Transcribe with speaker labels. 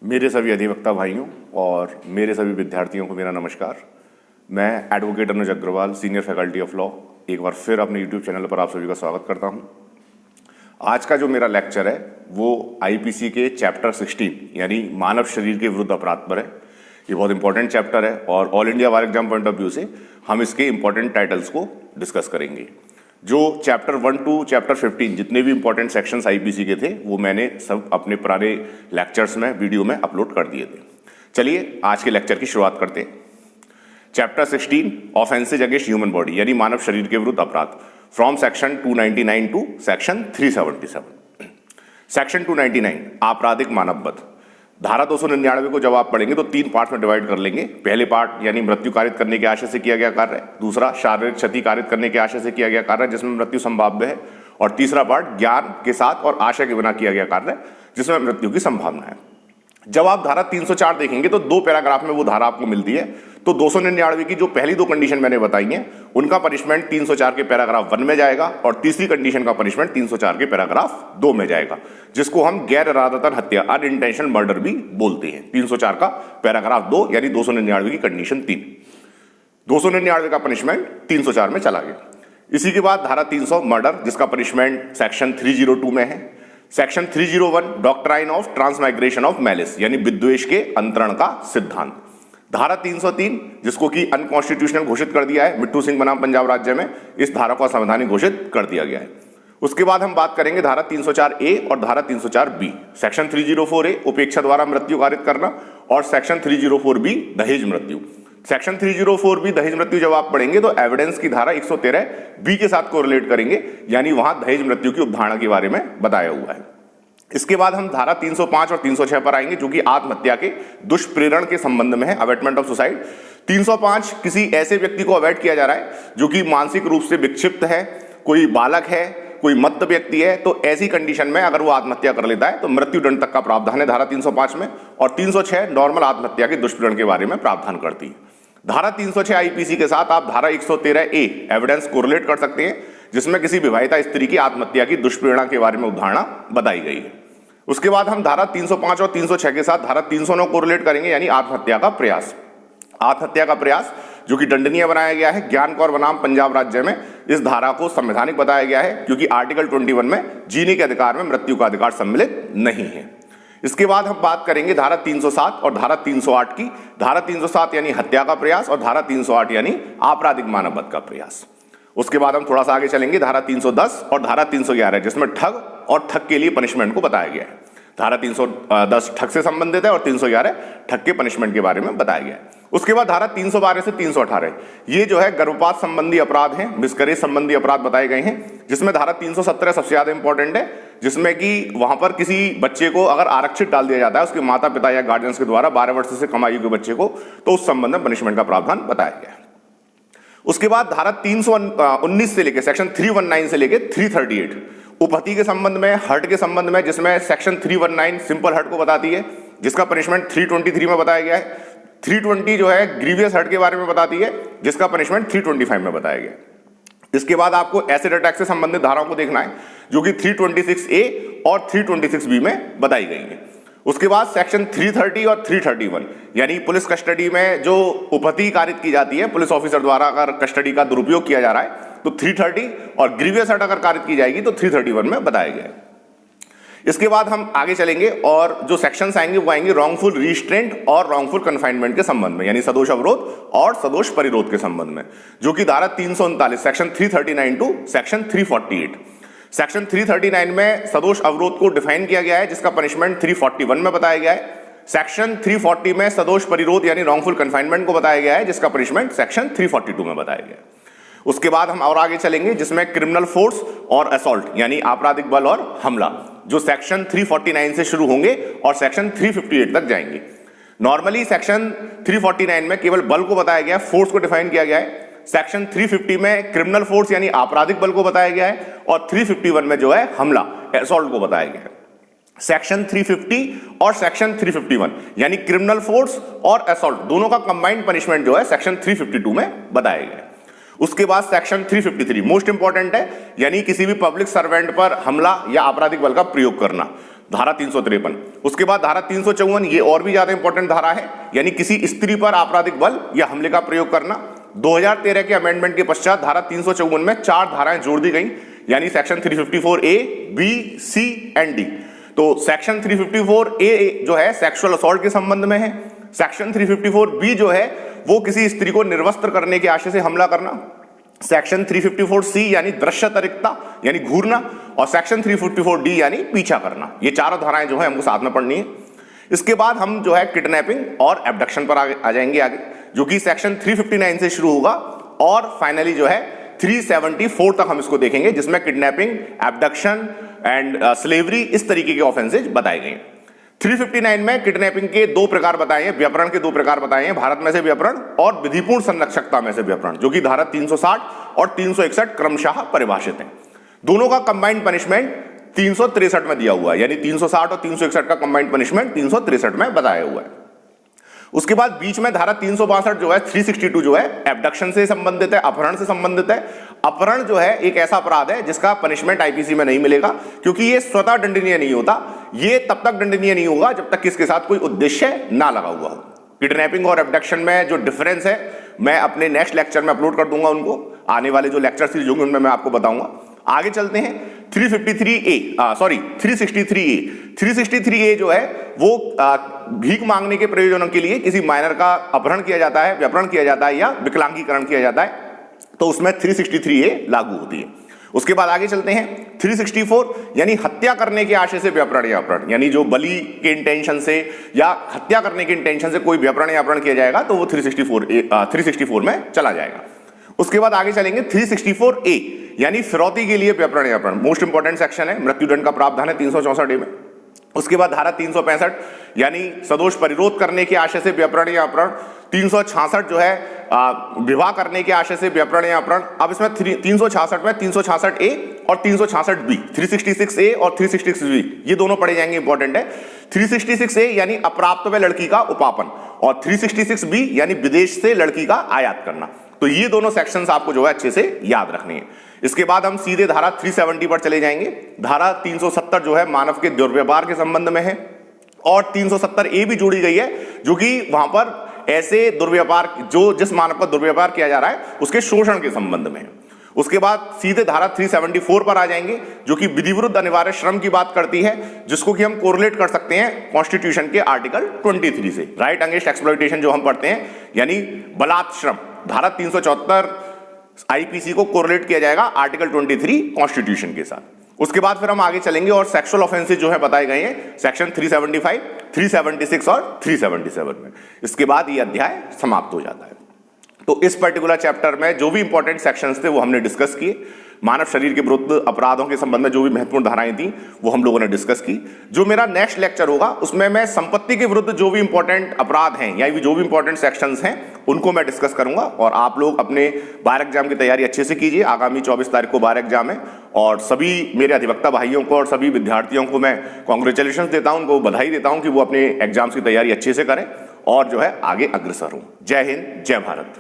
Speaker 1: मेरे सभी अधिवक्ता भाइयों और मेरे सभी विद्यार्थियों को मेरा नमस्कार। मैं advocate Anuj Agarwal, senior faculty of law, एक बार फिर अपने यूट्यूब चैनल पर आप सभी का स्वागत करता हूं। आज का जो मेरा लेक्चर है वो आईपीसी के चैप्टर 16 यानी मानव शरीर के विरुद्ध अपराध पर है। ये बहुत इंपॉर्टेंट चैप्टर है और all India bar exam point of view से हम इसके इंपॉर्टेंट टाइटल्स को डिस्कस करेंगे। जो चैप्टर 1 to चैप्टर 15 जितने भी इंपॉर्टेंट सेक्शंस आईपीसी के थे वो मैंने सब अपने पुराने लेक्चर्स में वीडियो में अपलोड कर दिए थे। चलिए आज के लेक्चर की शुरुआत करते हैं। Chapter 16 offences against human body यानी मानव शरीर के विरुद्ध अपराध, from section 299 to section 377। Section 299 आपराधिक मानव वध। धारा 299 को जब आप पढ़ेंगे तो 3 पार्ट में डिवाइड कर लेंगे। पहले पार्ट यानी मृत्यु कारित करने के आशय से किया गया कार्य, दूसरा शारीरिक क्षति कारित करने के आशय से किया गया कार्य जिसमें मृत्यु संभाव्य है, और तीसरा पार्ट ज्ञान के साथ और आशय के बिना किया गया कार्य जिसमें मृत्यु की संभावना है। जब आप धारा 304 देखेंगे तो 2 पैराग्राफ में वो धारा आपको मिलती है। तो 299 की जो पहली 2 कंडीशन मैंने बताई हैं उनका पनिशमेंट 304 के पैराग्राफ 1 में जाएगा और तीसरी कंडीशन का पनिशमेंट 304 के पैराग्राफ 2 में जाएगा, जिसको हम गैर इरादतन हत्या अनइंटेंशनल मर्डर भी बोलते हैं। 304 का पैराग्राफ 2 यानी 299 की कंडीशन 3, 299 का पनिशमेंट 304 में चला गया। इसी के बाद धारा 300 मर्डर जिसका पनिशमेंट सेक्शन 302 में है। Section 301 doctrine of transmigration of malice यानी विद्वेष के अंतरण का सिद्धांत। धारा 303 जिसको कि अनकॉन्स्टिट्यूशनल घोषित कर दिया है मिट्टू सिंह बनाम पंजाब राज्य में, इस धारा को असंवैधानिक घोषित कर दिया गया है। उसके बाद हम बात करेंगे धारा 304A और धारा 304B। सेक्शन 304A उपेक्षा द्वारा मृत्यु कारित करना और सेक्शन 304B दहेज मृत्यु। सेक्शन 304B दहेज मृत्यु जब आप पढ़ेंगे तो एविडेंस की धारा 113B के साथ कोरिलेट करेंगे, यानी वहां दहेज मृत्यु की उपधारणा के बारे में बताया हुआ है। इसके बाद हम धारा 305 और 306 पर आएंगे जो कि आत्महत्या के दुष्प्रेरण के संबंध में है, अवेटमेंट ऑफ सुसाइड। 305 किसी ऐसे व्यक्ति को अवैट किया जा रहा है जो कि मानसिक रूप से विक्षिप्त है, कोई बालक है, कोई मत्त व्यक्ति है, तो ऐसी कंडीशन में अगर वो आत्महत्या कर लेता है तो मृत्युदंड तक का प्रावधान है धारा 305 में। और 306 नॉर्मल आत्महत्या के दुष्प्रेरण के बारे में प्रावधान करती है। धारा 306 आईपीसी के साथ आप धारा 113A एविडेंस कोरिलेट कर सकते हैं जिसमें किसी विवाहिता स्त्री की आत्महत्या की दुष्प्रेरणा के बारे में उदाहरण बताई गई है। उसके बाद हम धारा 305 और 306 के साथ धारा 309 कोरिलेट करेंगे यानी आत्महत्या का प्रयास। आत्महत्या का प्रयास जो कि दंडनीय बनाया गया है ज्ञान कौर बनाम पंजाब राज्य में, इस धारा को संवैधानिक बताया गया है क्योंकि आर्टिकल 21 में जीने के अधिकार में मृत्यु का अधिकार सम्मिलित नहीं है। इसके बाद हम बात करेंगे धारा 307 और धारा 308 की। धारा 307 यानी हत्या का प्रयास और धारा 308 यानी आपराधिक मानव वध का प्रयास। उसके बाद हम थोड़ा सा आगे चलेंगे धारा 310 और धारा 311 जिसमें ठग और ठग के लिए पनिशमेंट को बताया गया है। धारा 310 ठग से संबंधित है और 311 ठग के पनिशमेंट के बारे में बताया गया है। उसके बाद धारा 312 से 318 ये जो है गर्भपात संबंधी अपराध हैं, मिसकरेज संबंधी अपराध बताए गए हैं, जिसमें धारा 317 सबसे ज्यादा इंपॉर्टेंट है जिसमें कि वहां पर किसी बच्चे को अगर आरक्षित डाल दिया जाता है उसके माता पिता या गार्जियंस के द्वारा 12 वर्ष से कम आयु के बच्चे को, तो उस संबंध में पनिशमेंट का प्रावधान बताया गया है। उसके बाद धारा 319 से लेकर सेक्शन 319 से लेकर 338 उपहति के संबंध में, हर्ट के संबंध में, जिसमें सेक्शन 319 सिंपल हर्ट को बताती है जिसका पनिशमेंट 323 में बताया गया है। 320 जो है ग्रीवियस हर्ट के बारे में बताती है जिसका पनिशमेंट 325 में बताया गया है। इसके बाद आपको एसिड अटैक से संबंधित धाराओं को देखना है जो कि 326A और 326B में बताई गई है। उसके बाद सेक्शन 330 और 331 यानी पुलिस कस्टडी में जो उपहति कारित की जाती है, पुलिस ऑफिसर द्वारा अगर कस्टडी का दुरुपयोग किया जा रहा है तो 330, और ग्रीवियस हर्ट अगर कारित की जाएगी तो 331 में बताया गया है। इसके बाद हम आगे चलेंगे और जो सेक्शंस आएंगे वो आएंगे रॉन्गफुल रिस्ट्रेंट और रॉन्गफुल कन्फाइनमेंट के संबंध में यानी सदोष अवरोध और सदोष परिरोध के संबंध में, जो कि धारा 339 सेक्शन 339 टू सेक्शन 348। सेक्शन 339 में सदोष अवरोध को डिफाइन किया गया है जिसका पनिशमेंट 341 में बताया गया है। सेक्शन 340 में सदोष परिरोध यानी रॉन्गफुल कन्फाइनमेंट को बताया गया है जिसका पनिशमेंट सेक्शन 342 में बताया गया है। उसके बाद हम और आगे चलेंगे जिसमें क्रिमिनल फोर्स और असॉल्ट यानी आपराधिक बल और हमला, जो सेक्शन 349 से शुरू होंगे और सेक्शन 358 तक जाएंगे। नॉर्मली सेक्शन 349 में केवल बल को बताया गया है, फोर्स को डिफाइन किया गया है। सेक्शन 350 में क्रिमिनल फोर्स यानी आपराधिक बल को बताया गया है और 351 में जो है हमला असॉल्ट को बताया गया है। सेक्शन 350 और सेक्शन 351 यानी क्रिमिनल फोर्स और असॉल्ट दोनों का कंबाइंड पनिशमेंट जो है सेक्शन 352 में बताया गया है। उसके बाद सेक्शन 353 मोस्ट इंपॉर्टेंट है, यानी किसी भी पब्लिक सर्वेंट पर हमला या आपराधिक बल का प्रयोग करना। धारा 353। उसके बाद धारा 354, ये और भी ज्यादा इंपॉर्टेंट धारा है, यानी किसी स्त्री पर आपराधिक बल या हमले का प्रयोग करना। 2013 के अमेंडमेंट के पश्चात धारा 354 में 4 धाराएं जोड़ दी गई, यानी section 354A, B, C and D। तो सेक्शन 354A जो है सेक्सुअल असॉल्ट के संबंध में है। सेक्शन 354B जो है वो किसी स्त्री को निर्वस्त्र करने के आशय से हमला करना। सेक्शन 354C यानी दृश्यतरिकता यानी घूरना, और सेक्शन 354D यानी पीछा करना। ये चारों धाराएं जो है हमको साथ में पढ़नी है। इसके बाद हम जो है किडनैपिंग और एब्डक्शन पर आ जाएंगे आगे, जो कि सेक्शन 359 से शुरू होगा और फाइनली जो है 374 तक हम इसको देखेंगे, जिसमें किडनैपिंग, एब्डक्शन एंड स्लेवरी इस तरीके के ऑफेंसेज बताए गए। 359 में किडनैपिंग के 2 प्रकार बताए हैं, व्यपहरण के 2 प्रकार बताए हैं, भारत में से व्यपहरण और विधिपूर्ण संरक्षकता में से व्यपहरण, जो कि धारा 360 और 361 क्रमशः परिभाषित हैं। दोनों का कंबाइंड पनिशमेंट 363 में दिया हुआ है, यानी 360 और 361 का कंबाइंड पनिशमेंट 363 में बताया हुआ है। उसके बाद बीच में धारा 362 जो है 362 जो है एब्डक्शन से संबंधित है, अपहरण से संबंधित है। अपहरण जो है एक ऐसा अपराध है जिसका पनिशमेंट आईपीसी में नहीं मिलेगा, क्योंकि ये स्वतः दंडनीय नहीं होता। ये तब तक दंडनीय नहीं होगा जब तक किसके साथ कोई उद्देश्य ना लगा हुआ हो। किडनैपिंग और एब्डक्शन में जो डिफरेंस है मैं अपने नेक्स्ट लेक्चर में अपलोड कर दूंगा, उनको आने वाले जो लेक्चर सीरीज होंगे उनमें मैं आपको बताऊंगा। आगे चलते हैं 363A जो है वो भीख मांगने के प्रयोजनों के लिए किसी माइनर का अपहरण किया जाता है, व्यपहरण किया जाता है या विकलांगीकरण किया जाता है, तो उसमें 363A लागू होती है। उसके बाद आगे चलते हैं 364 यानी हत्या करने के आशय से व्यपहरण या अपहरण, यानी जो बलि के इंटेंशन से या हत्या करने के इंटेंशन से कोई व्यपहरण या अपहरण किया जाएगा तो वो 364 में चला जाएगा। उसके बाद आगे चलेंगे 364A यानी फिरौती के लिए व्यपहरण या अपहरण, मोस्ट इंपॉर्टेंट सेक्शन है, मृत्युदंड का प्रावधान है 364A में। उसके बाद धारा 365 यानी सदोष परिरोध करने के आशय से व्यपहरण या अपहरण। 366 जो है विवाह करने के आशय से व्यपहरण या अपहरण। अब इसमें 366 में 366A और 366B, 366A और 366B ये दोनों पढ़े जाएंगे, इंपॉर्टेंट है। 366A यानी अप्राप्त हुए लड़की का उपापन और 366B यानी विदेश से लड़की का आयात करना। तो ये दोनों सेक्शंस आपको जो है अच्छे से याद रखनी है। इसके बाद हम सीधे धारा 370 पर चले जाएंगे। धारा 370 जो है मानव के दुर्व्यवहार के संबंध में है और 370A भी जोड़ी गई है, जो कि वहां पर ऐसे दुर्व्यवहार जो जिस मानव का दुर्व्यवहार किया जा रहा है उसके शोषण के संबंध में है। उसके बाद सीधे धारा 374 पर आ जाएंगे, जो कि विधि विरुद्ध अनिवार्य श्रम की बात करती है, जिसको कि हम कोरिलेट कर सकते हैं कॉन्स्टिट्यूशन के आर्टिकल 23 से, राइट अगेंस्ट एक्सप्लॉइटेशन जो हम पढ़ते हैं, यानी बलात् श्रम। धारा 374 आईपीसी को कोरिलेट किया जाएगा आर्टिकल 23 कॉन्स्टिट्यूशन के साथ। उसके बाद फिर हम आगे चलेंगे और सेक्सुअल ऑफेंसेस जो है बताए गए हैं सेक्शन 375, 376 और 377 में। इसके बाद ये अध्याय समाप्त हो जाता है। तो इस पर्टिकुलर चैप्टर में जो भी इंपॉर्टेंट सेक्शंस थे वो हमने डिस्कस किए। मानव शरीर के विरुद्ध अपराधों के संबंध में जो भी महत्वपूर्ण धाराएं थी वो हम लोगों ने डिस्कस की। जो मेरा नेक्स्ट लेक्चर होगा उसमें मैं संपत्ति के विरुद्ध जो भी इंपॉर्टेंट अपराध हैं या जो भी इंपॉर्टेंट सेक्शंस हैं उनको मैं डिस्कस करूंगा। और आप लोग अपने बार एग्जाम की तैयारी अच्छे से कीजिए। आगामी 24 तारीख को बार एग्जाम है और सभी मेरे अधिवक्ता भाइयों को और सभी विद्यार्थियों को मैं कॉन्ग्रेचुलेशन देता हूं, उनको बधाई देता हूं कि वो अपने एग्जाम्स की तैयारी अच्छे से करें और जो है आगे अग्रसर हों। जय हिंद, जय भारत।